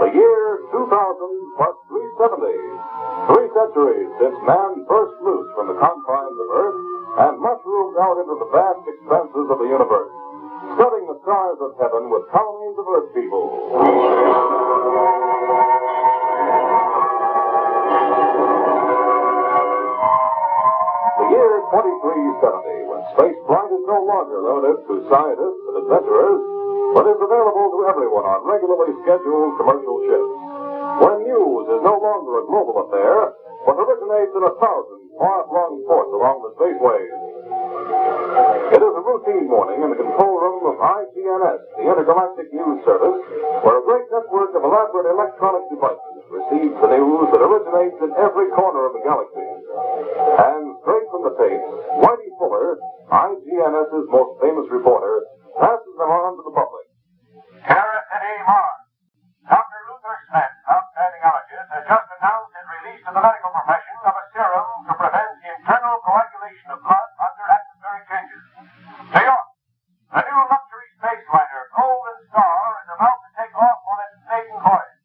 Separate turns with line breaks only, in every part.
The year 2000 plus 370. 3 centuries since man first loosed from the confines of Earth and mushroomed out into the vast expanses of the universe, studding the stars of heaven with colonies of Earth people. The year 2370, when space flight is no longer limited to scientists and adventurers, but is available to everyone on regularly scheduled commercial ships. When news is no longer a global affair, but originates in 1,000 far-flung ports along the spaceways. It is a routine morning in the control room of IGNS, the Intergalactic News Service, where a great network of elaborate electronic devices receives the news that originates in every corner of the galaxy. And straight from the tapes, Whitey Fuller, IGNS's most famous reporter, passes them on to the public.
Terra City, Mars. Dr. Luther Smith, outstanding allergist, has just announced his release to the medical profession of a serum to prevent internal coagulation of blood under atmospheric changes. New York, a new luxury space liner, Golden Star, is about to take off on its maiden voyage.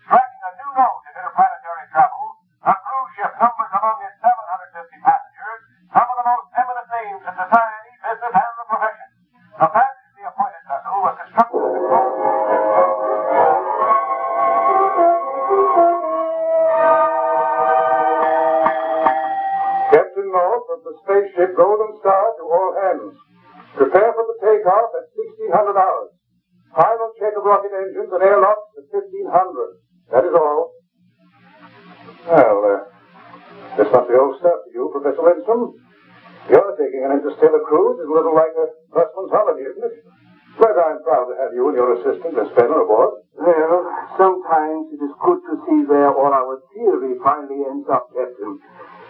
Striking a new note in interplanetary travel, the cruise ship numbers among its 750 passengers some of the most eminent names in society, business, and the profession. The fantasy appointed vessel was constructed in the
Captain North of the spaceship Golden Star to all hands. Prepare for the takeoff at 1600 hours. Final check of rocket engines and airlocks at 1500. That is all. Well, this must be old stuff to you, Professor Lindstrom. You're taking an interstellar cruise is a little like a busman's holiday, isn't it? But I'm proud to have you and your assistant, Miss Fenner, aboard.
Well, sometimes it is good to see where all our theory finally ends up, Captain.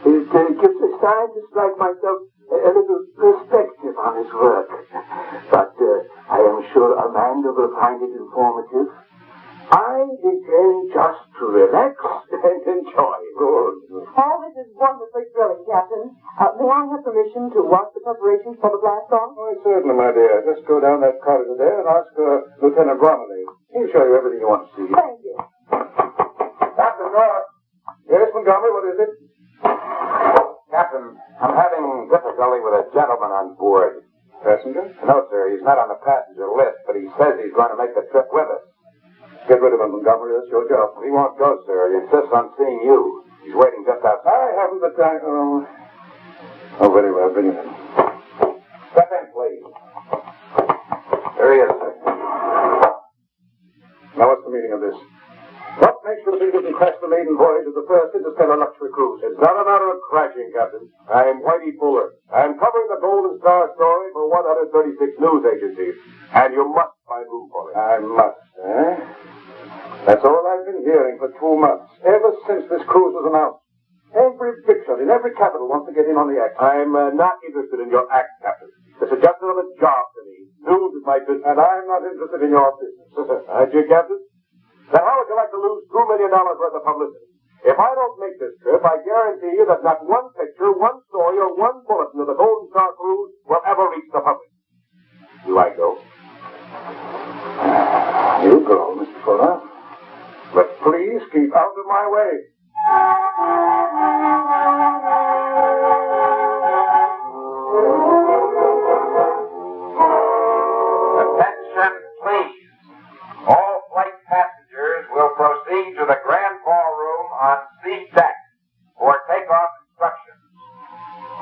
It gives a scientist like myself a little perspective on his work. But I am sure Amanda will find it informative. I intend just to relax and enjoy.
Good.
All this is wonderfully thrilling, Captain. May I have permission to watch the preparations for the blast off?
Why, certainly, my dear. Just go down that corridor there and ask Lieutenant Romilly. He'll show you everything you want to see.
Thank you.
Captain North. Yes, Montgomery, what is it?
Captain, I'm having difficulty with a gentleman on board.
Passenger?
No, sir, he's not on the passenger list, but he says he's going to make the trip with us.
Get rid of him, Montgomery. That's your job.
He won't go, sir. He insists on seeing you. He's waiting just outside.
I haven't the time. Oh, very well. Bring him in.
Step in, please. There he is, sir.
Now, what's the meaning of this? What makes you think you can crash the maiden voyage of the first interstellar luxury cruise?
It's not a matter of crashing, Captain. I'm Whitey Fuller. I'm covering the Golden Star story for 136 news agencies. And you must find room for it.
I must, eh? That's all I've been hearing for 2 months, ever since this cruise was announced. Every picture in every capital wants to get in on the act.
I'm not interested in your act, Captain. This is just another job to me. News is my business.
And I'm not interested in your business.
Aren't you, Captain? Then how would you like to lose $2 million worth of publicity? If I don't make this trip, I guarantee you that not one picture, one story, or one bulletin of the Golden Star cruise will ever reach the public. Do I go?
You go, Mr. Fuller. But please keep out of my way.
Attention, please. All flight passengers will proceed to the grand ballroom on C deck for takeoff instructions.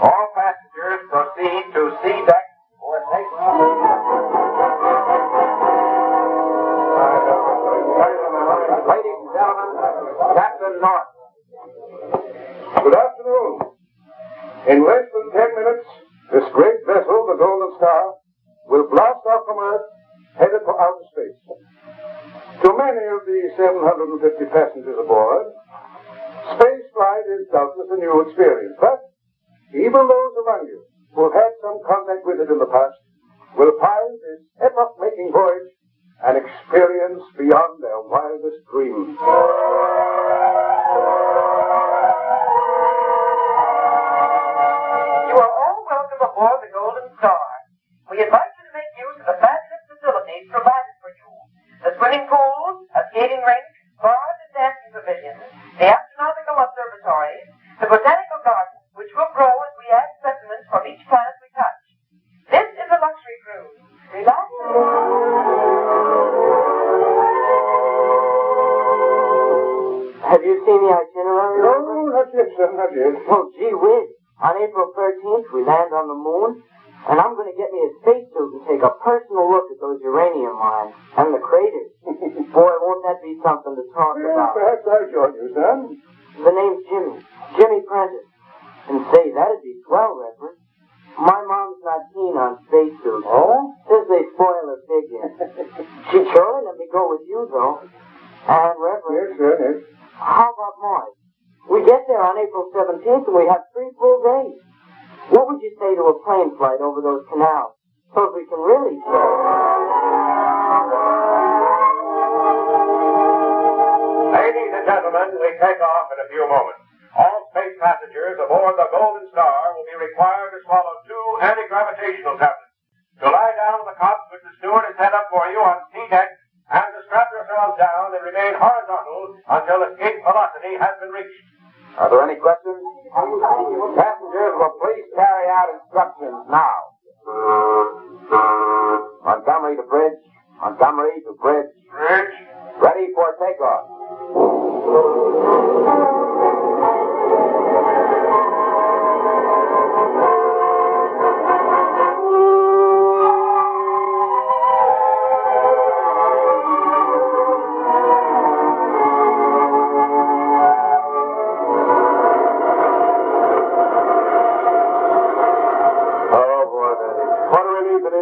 All passengers proceed to C deck for takeoff. Ladies and gentlemen, Captain North.
Good afternoon. In less than 10 minutes, this great vessel, the Golden Star, will blast off from Earth, headed for outer space. To many of the 750 passengers aboard, space flight is doubtless a new experience, but even those among you who have had some contact with it in the past will find this epoch-making voyage an experience beyond their wildest dreams.
You are all welcome aboard the Golden Star. We invite you to make use of the fabulous facilities provided for you. The swimming pool, a skating rink,
Have you seen the itinerary?
No, not yet, son, not yet.
Well, gee whiz. On April 13th, we land on the moon, and I'm going to get me a spacesuit and take a personal look at those uranium mines and the craters. Boy, won't that be something to talk
Well,
about.
perhaps I'll join you, son.
The name's Jimmy. Jimmy Prentice. And say, that'd be swell, Reverend. My mom's not keen on spacesuits.
Oh?
Says they spoil her figure. She'd surely let me go with you, though. And, Reverend,
Yes, sir, yes.
how about Mars? We get there on April 17th, and we have 3 full days. What would you say to a plane flight over those canals? So we can really see.
Ladies and gentlemen, we take off in a few moments. All space passengers aboard the Golden Star will be required to swallow 2 anti-gravitational tablets. To lie down on the cot which the steward has set up for you on T-deck, and to strap yourselves down and remain horizontal until escape velocity has been reached.
Are there any questions? Passengers will please carry out instructions now. Montgomery to bridge. Montgomery to bridge.
Bridge.
Ready for takeoff.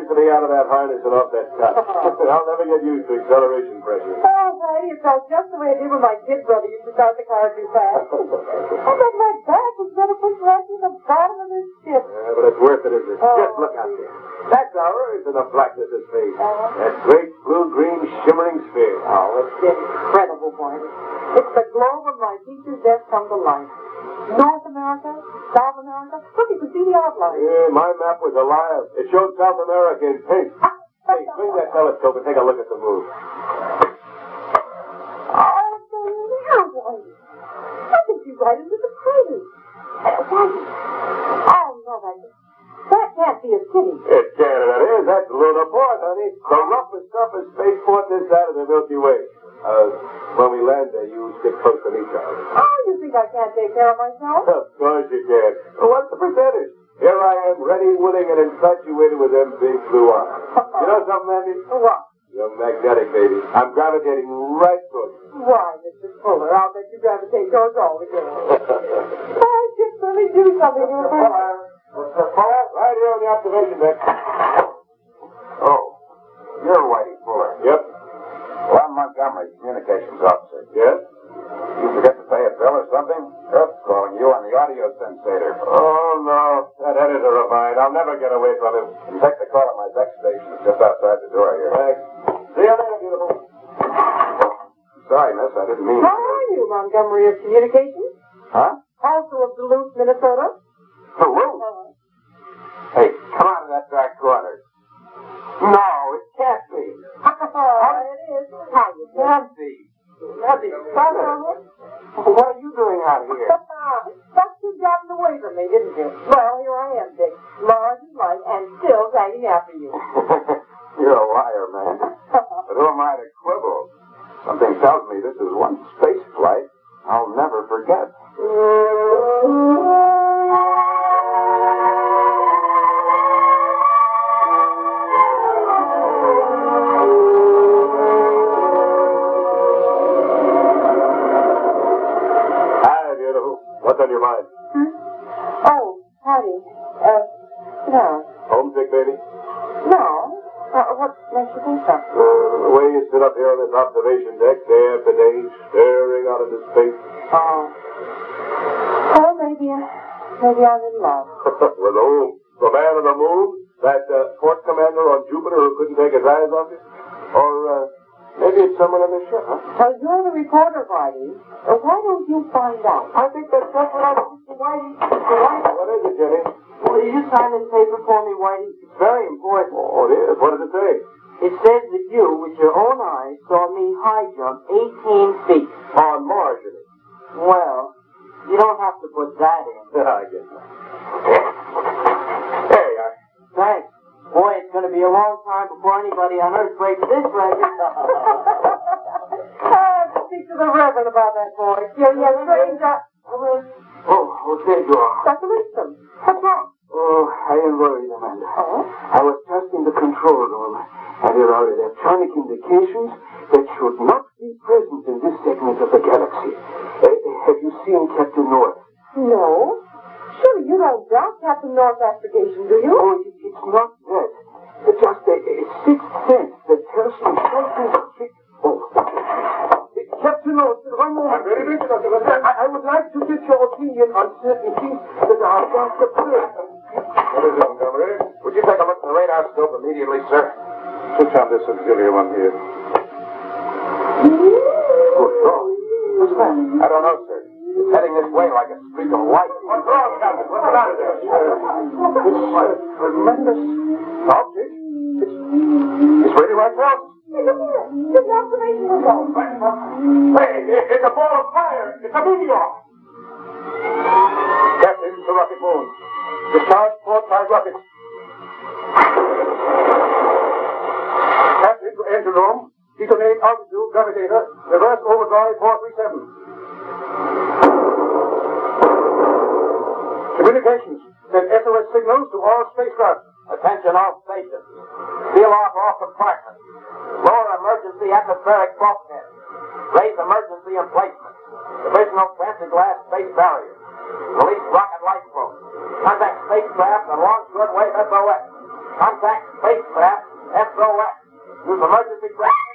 To be out of that harness and off that top. I'll never get used to acceleration pressure.
Oh, Daddy, it felt just the way it did when my kid brother used to start the car too fast. I bet my back was going to push right to the bottom of this ship.
Yeah, but it's worth it, isn't it?
Oh,
Just look out there. That's ours in the blackness of space. That great blue-green shimmering sphere.
Oh, it's incredible, boy. It's the globe of my teacher's desk come to life. North America, South America. Look, you can see the outline.
Yeah, my map was alive. It showed South America in pink. Hey, swing that telescope and take a look at the moon.
Oh, it's a mirror, Whitey. I think you right into the crater. Whitey. Oh, no, that can't be a city.
It can, and it is. That's Lunar Port, honey. The roughest, toughest spaceport this side of the Milky Way. When we land there, you stick close to me, Charlie.
Oh, you think I can't take care of myself?
Of course you can. Well, what's the percentage? Here I am, ready, willing, and infatuated with them big blue eyes. You know something, Andy?
What?
You're magnetic, baby. I'm gravitating right toward you.
Why, Mr. Fuller, I'll bet you gravitate towards all the girls. I just really do something to her.
Mr. Fuller? Right here on the observation deck.
Oh, you're Whitey Fuller.
Yep.
Well, I'm Montgomery, communications officer.
Yes?
You forget to pay a bill or something? Earth's calling you on the audio sensator.
Oh, no. That editor of mine. I'll never get away from him.
You take the call at my deck station. It's just outside the door here.
Thanks. See you later, beautiful.
Sorry, miss. I didn't mean
How are you, Montgomery of Communications?
Huh?
Also of Duluth, Minnesota?
Duluth? Hey, come out of that dark corner. No, it can't be.
It is. How you doing?
Nancy. Nancy, what are you doing out here?
But you've gotten away from me, didn't you? Well, here I am, Dick. Large and light, and still dragging after you.
You're a liar, man. But who am I to quibble? Something tells me this is one space flight I'll never forget.
Hi, beautiful. What's on your mind?
Oh, Patty. Sit down.
Homesick, baby?
No. What makes you think so?
The way you sit up here on this observation deck day after day, staring out into space.
Oh. Well, maybe I'm in love.
With whom? The man on the moon? That port commander on Jupiter who couldn't take his eyes off you? Or maybe it's someone on the ship, huh?
Well, you're the reporter, Whitey. Why don't you find out?
I think that's just what I think.
Mr. Whitey. Mr. Whitey.
What is it, Jenny?
Will you sign this paper for me, Whitey? It's very important.
Oh, it is. What does it say?
It says that you, with your own eyes, saw me high jump 18 feet.
On Mars, you mean?
Well, you don't have to put that in.
I guess not. Hey,
Thanks. Boy, it's going to be a long time before anybody on Earth breaks this record.
speak to the Reverend about that boy. Yeah, strange.
Oh, there you are.
Dr. Winston, what's wrong?
Oh, I am worried, Amanda.
Oh?
I was just in the control room, and there are electronic indications that should not be present in this segment of the galaxy. Have you seen Captain North?
No. Surely you don't doubt Captain North's astrogation, do you?
Oh, it's not that. It's just a sixth sense that tells me something. Oh, Captain North, one moment.
I'm very busy, Dr. Winston.
I would like to get your opinion on certain things that are about to occur.
What is it, Montgomery?
Would you take a look at the radar scope immediately, sir?
Switch on this auxiliary one here.
Good God. What's that? I don't know, sir. It's heading this way like a streak of light.
What's wrong, Captain? What's the matter there?
It's a tremendous object.
It's really right for us.
Hey, look here. This observation result.
Hey, it's a ball of fire. It's a meteor. Captain, the rocket moon. Discharge 4-5 rockets. Captain, to engine room. Detonate altitude, gravitator. Reverse overdrive 437. Communications. Send SOS signals to all spacecraft.
Attention all stations. Seal off all compartments. Lower emergency atmospheric bulkhead. Raise emergency emplacement. Divisional plexiglass space barrier. Release rocket lifeboat. Contact spacecraft and launch shortwave SOS. Contact spacecraft SOS. Use emergency SOS.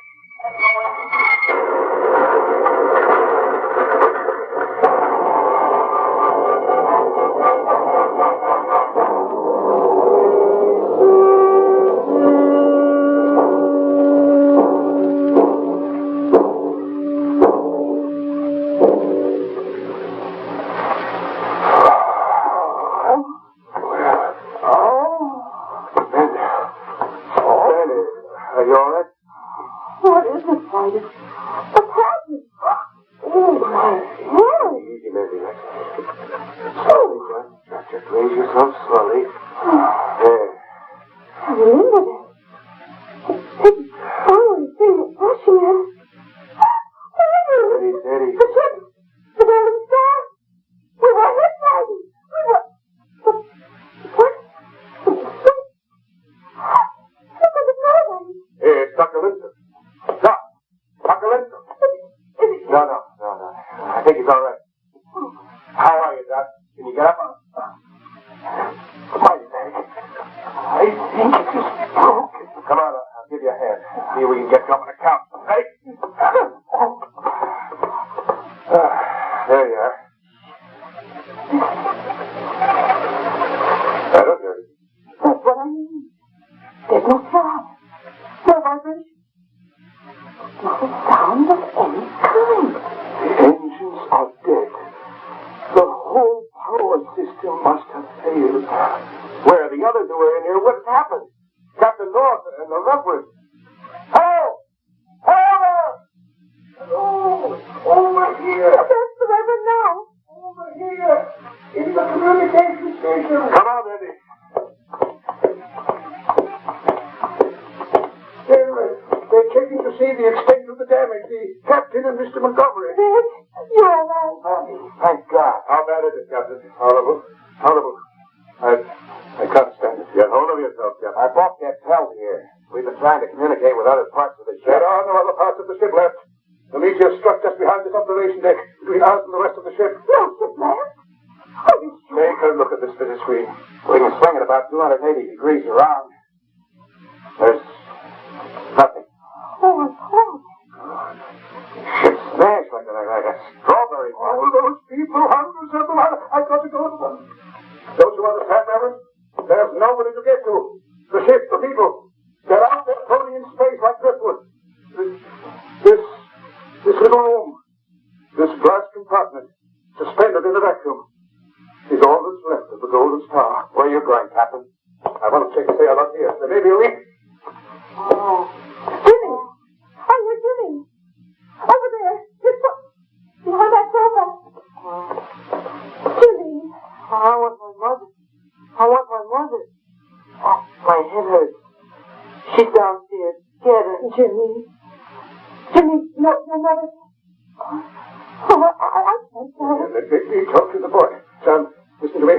Oh, I can't tell.
Let me talk to the boy. Son, listen to me.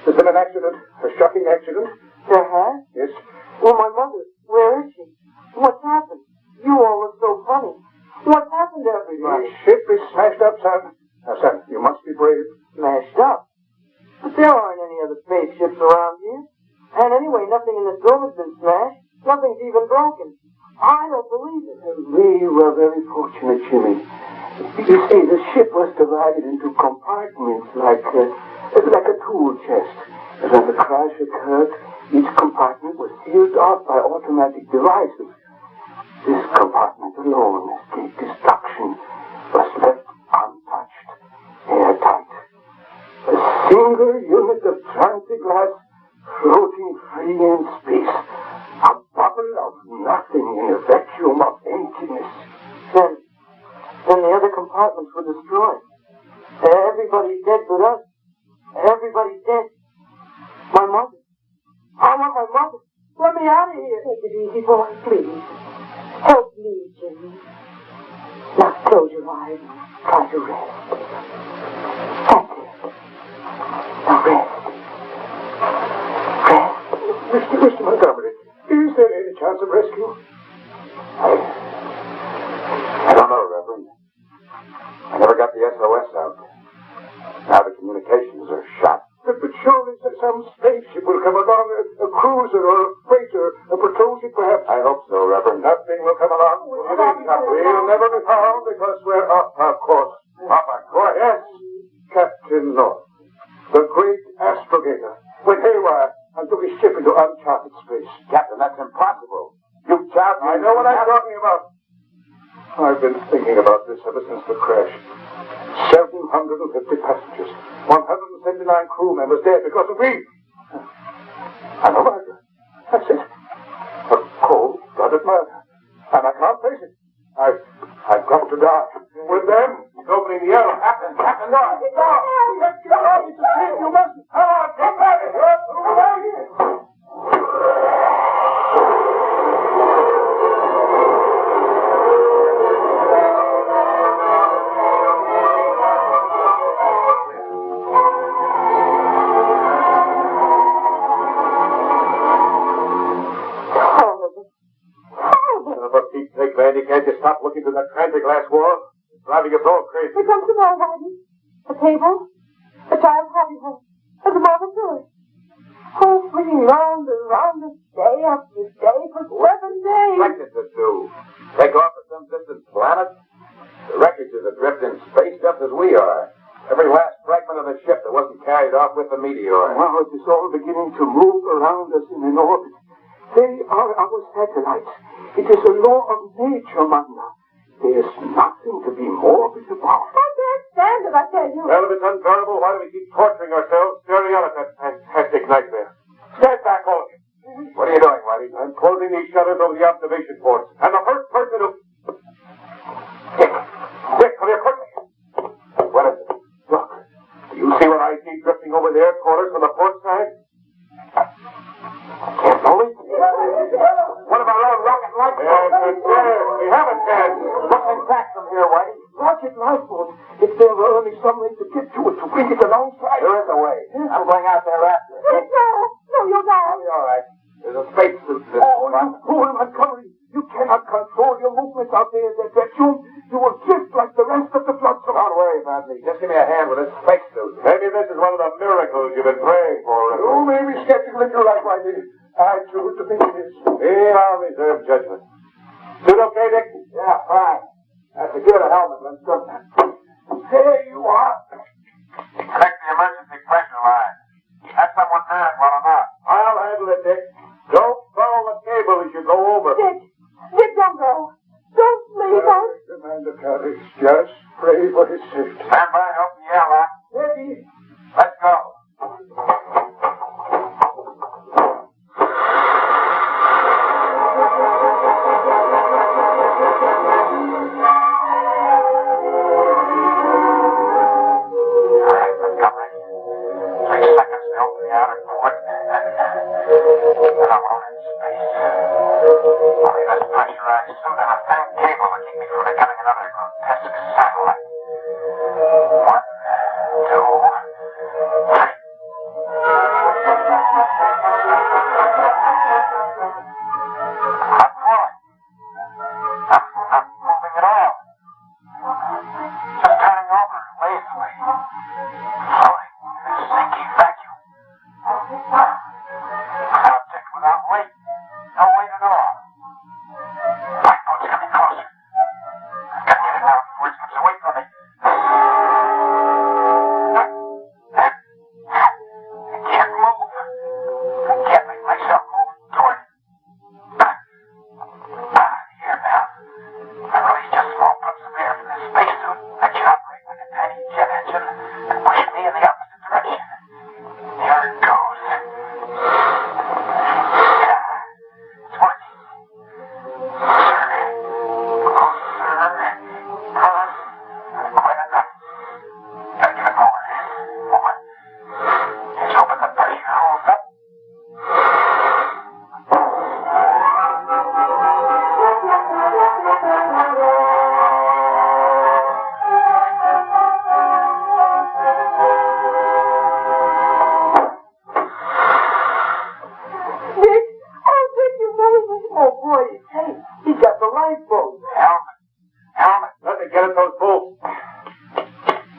There's been an accident, a shocking accident.
There has?
Yes.
Well, my mother, where is she? What's happened? You all look so funny. What's happened to everybody?
The ship is smashed up, son. Now, son, you must be brave.
Smashed up? But there aren't any other spaceships around here. And anyway, nothing in this room has been smashed. Nothing's even broken. I don't believe it.
We were very fortunate, Jimmy. You see, the ship was divided into compartments like a tool chest. And when the crash occurred, each compartment was sealed off by automatic devices. This compartment alone escaped destruction, was left untouched, airtight. A single unit of transit-glass floating free in space. A bubble of nothing in a vacuum of emptiness.
Then the other compartments were destroyed. Everybody's dead but us. Everybody's dead. My mother. I want my mother. Let me out of here.
Take it easy, boy, please. Help me, Jimmy. Now close your eyes. Try to rest. That's it. Now rest. Rest.
Mr. Montgomery, is there any chance of rescue?
I don't know, Reverend. I never got the SOS out. Now the communications are shot.
But surely some spaceship will come along, a cruiser or a freighter, a patrol ship perhaps.
I hope so, Reverend.
Nothing will come along. We'll never be found because we're off our course.
Off our course?
Yes, Captain North, the great astrogator, went haywire and took his ship into uncharted space.
Captain, that's impossible. You charged me.
I know what I'm talking about. I've been thinking about this ever since the crash. 750 passengers, 179 crew members dead because of me. I'm a murderer. That's it. A cold-blooded murder. And I can't face it. I've got to die. With them. He's opening the air. Captain, no. No. Get off. It's a sin. You mustn't. Come on. Get back. You're out here.
Mandy, can't you stop looking through that transit-glass wall? It's driving us all crazy.
Here comes the wall, Maggie. A table, a child's happy home, and the marble pillars. Oh, swinging round and round us day after day for 7 days.
Expected to do. Take off at some distant planet? The wreckage is adrift in space just as we are. Every last fragment of the ship that wasn't carried off with the meteor.
Now it is all beginning to move around us in an orbit. They are our satellites. It is a law of nature, Magna. There's nothing to be morbid about.
I can't stand it, I tell you.
Well, if it's unbearable, why do we keep torturing ourselves staring out at that fantastic nightmare? Stand back, all of you. What are you doing, Whitey? I'm closing these shutters over the observation ports. And the first person who... Dick, come here quickly. What is it? Look, do you see what I see drifting over there toward us from the port side? I can't believe it. One of our own rocket light boats. Yes, it's there. We have a chance. Looking back from here, Whitey.
Rocket lifeboat. If there were only some way to get to it, to bring it alongside.
There is a way. I'm going out there after it.
No, you'll die.
I'll be all right. There's a space suit.
Oh, you fool, Montgomery. You cannot control your movements out there in that vacuum. You will drift like the rest of the flood zone.
Don't worry about me. Just give me a hand with this space suit. Maybe this is one of the miracles you've been praying for.
You may be skeptical if you like, Whitey. I choose to think it is.
I'll reserve judgment. Suit okay, Dick? Yeah, fine. Now secure the helmet. Let's go.
There you are.
Connect the emergency pressure line. Have someone there while I'm out.
I'll handle it, Dick. Don't follow the cable as you go over.
Dick, don't go. Don't leave us.
Commander Carey, just pray for his safety.
Stand by, open the airlock.
Ready?
Let's go. Only this pressurized suit and a thin cable to keep me from becoming another grotesque satellite. 1, 2, 3. I'm falling. I'm not moving at all. Just turning over lazily. Floating in a sinking vacuum. An object without weight. No weight at all. Lifeboat's coming closer. I've got to get it now before it slips away from me. I can't move. I can't make myself move toward it. Here now. I release just small puffs of air from this spacesuit that can operate like a tiny jet engine and push me in the opposite direction. Here it goes. It's working. Quite enough. Gotta give it more. More. Let's hope the pressure holds up.
Dick! Oh, Dick, you made it. Oh, boy, hey, he got the lifeboat.
Helmet. Let me get at those bolts.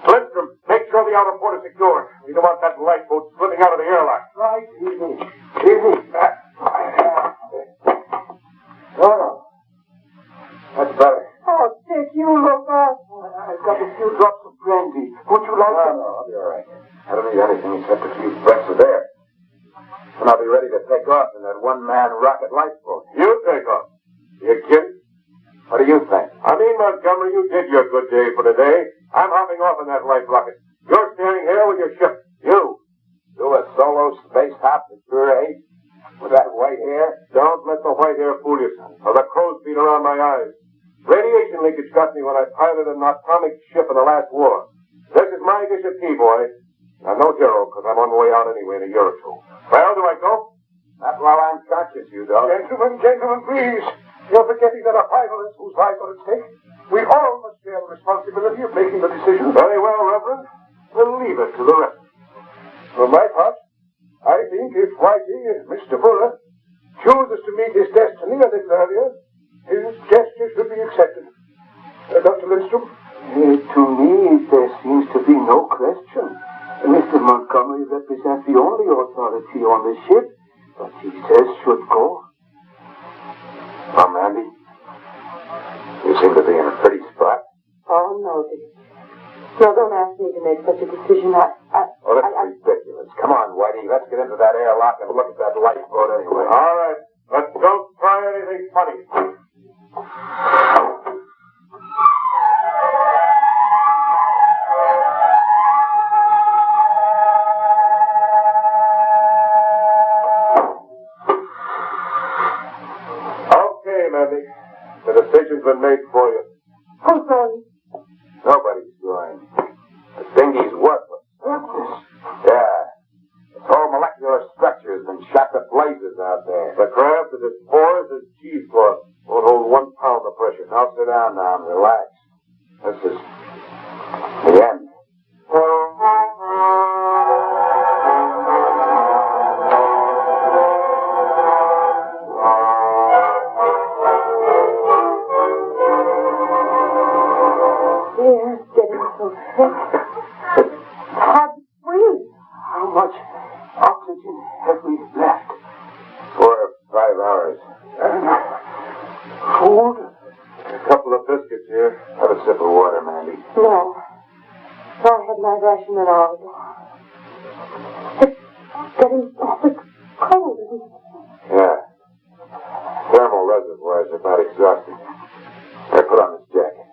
Lindstrom, make sure the outer port is secure. We don't want that lifeboat slipping out of the airlock.
Right, easy. Easy. No. That's better.
Oh, Dick, you look awful.
I've got a few drops of brandy. Would you like
No, I'll be all right. I don't need anything except a few breaths of air. And I'll be ready to take off in that one-man rocket lifeboat. You take off. You kidding? What do you think? I mean, Montgomery, you did your good day for today. I'm hopping off in that life rocket. You're standing here with your ship. You. Do a solo space hop at your age? With that white hair? Don't let the white hair fool you, son, or the crow's feet around my eyes. Radiation leakage got me when I piloted an atomic ship in the last war. This is my dish of tea, boy. I'm no hero, because I'm on the way out anyway in a year or two. Well, do I go? Not while I'm conscious, you dog.
Gentlemen, please. You're forgetting that a pilot whose lives are at stake. We all must bear the responsibility of making the decision.
Very well, Reverend. We'll leave it to the rest.
For my part, I think if Whitey, Mr. Fuller, chooses to meet his destiny a little earlier, his gesture should be accepted. Dr. Lindstrom? To me, there seems to be no question. Mr. Montgomery represents the only authority on the ship, but he says should go.
Well, Mandy, you seem to be in a pretty spot.
Oh, no, Dick. No, don't ask me to make such a decision.
Oh, that's ridiculous. Come on, Whitey. Let's get into that airlock and look at that lifeboat anyway. All right. But don't try anything funny. Okay, Mandy. The decision's been made for you.
I'm sorry.
Nobody's going. The dinghy's worthless.
Worthless?
Yeah. Its whole molecular structure has been shot to blazes out there. The craft is as poor as a cheesecloth. Won't hold 1 pound of pressure. Now sit down now and relax. This is the end.
Yeah, it's getting so thick. It's hard to breathe.
How much oxygen have we left?
4 or 5 hours.
And food?
A couple of biscuits here. Have a sip of water, Mandy.
No. I had my ration an hour ago. It's getting awfully cold, isn't it?
Yeah. Thermal reservoirs are about exhausted. Here, put on this jacket.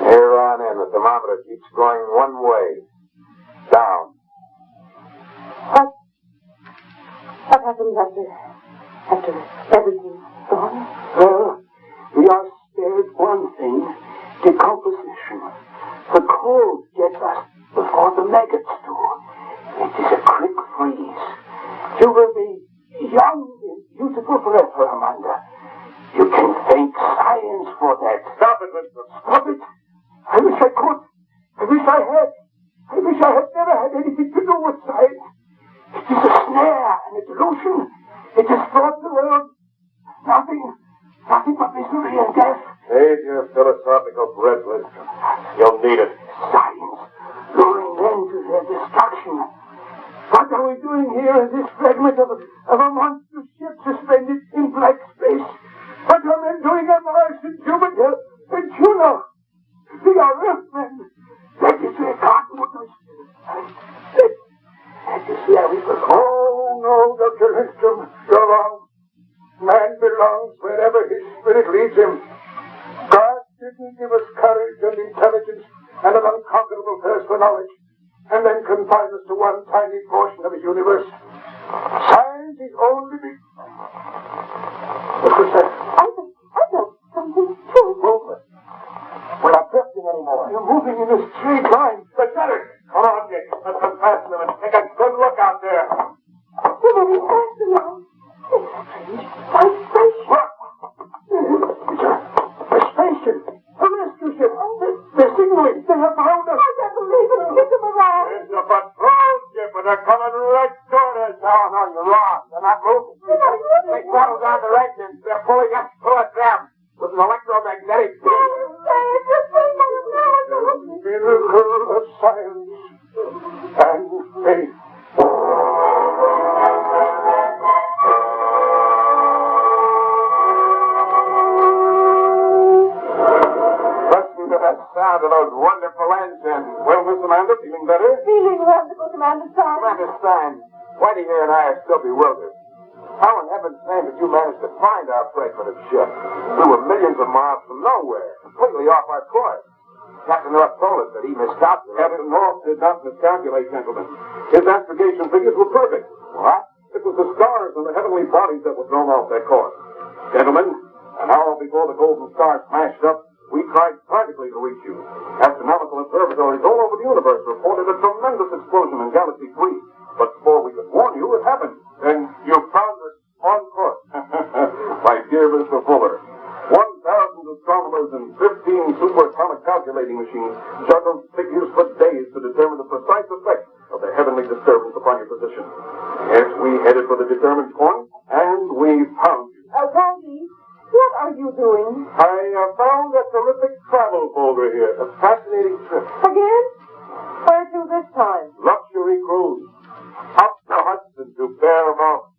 Here on in, the thermometer keeps going one way. Down.
What happens after everything's gone?
Well, we are spared one thing, decomposition. The cold gets us before the maggots do. It is a quick freeze. You will be young and beautiful forever, Amanda. You can thank science
for that. Stop it, Winston. Stop it. I wish I could. I wish I had. I wish I had never had anything to do with science. It is a snare, an illusion. It has brought the world nothing but misery and death.
Save your philosophical breath, Winston. You'll need it.
Science, luring men to their destruction. What are we doing here in this fragment of a monstrous ship suspended in black space? What are men doing on Mars and Jupiter and Juno? We are Earthmen. That is where God put us. That is where we belong. Oh, no, Dr. Lindstrom, you're wrong. Man belongs wherever his spirit leads him. God didn't give us courage and intelligence and an unconquerable thirst for knowledge, and then confine us to one tiny portion of his universe. Science is only the... What was that?
I felt something too.
Movement. We're not drifting anymore. You're moving in a straight line. Lieutenant! Come on, Dick. Let's unfasten them and take a good look out there.
We're very fast now. It's strange. Vibration.
Look! It's a spaceship. A rescue ship. They're signaling. They have found us.
I can't believe it. Get them around.
It's a patrol ship, and they're coming right toward us. No, you're wrong. They're not moving.
They throttled down the engines. They're pulling us toward them with an electromagnetic field.
Miracle of science and faith.
Listen to that sound of those wonderful engines. Well, Miss Amanda, feeling better?
Feeling wonderful, Commander Stein.
Commander Stein, Whitey here and I are still bewildered. How in heaven's name did you manage to find our fragment of ship? We were millions of miles from nowhere, completely off our course. Captain North told us that he miscalculated.
Captain North did not miscalculate, gentlemen. His astrogation figures were perfect.
What?
It was the stars and the heavenly bodies that were thrown off their course. Gentlemen, an hour before the Golden Star smashed up, we tried frantically to reach you. Astronomical observatories all over the universe reported a tremendous explosion in Galaxy 3. But before we could warn you, it happened. Then you found us on course. My dear Mr. Fuller, 1,000 astronomers and 15 superatomic calculating machines juggled figures for days to determine the precise effect of the heavenly disturbance upon your position. Yes, we headed for the determined point, and we found you.
Whitey, what are you doing?
I found a terrific travel folder here. A fascinating trip.
Again? Where to this time?
Luxury cruise. Up the Hudson to Bear Mountain.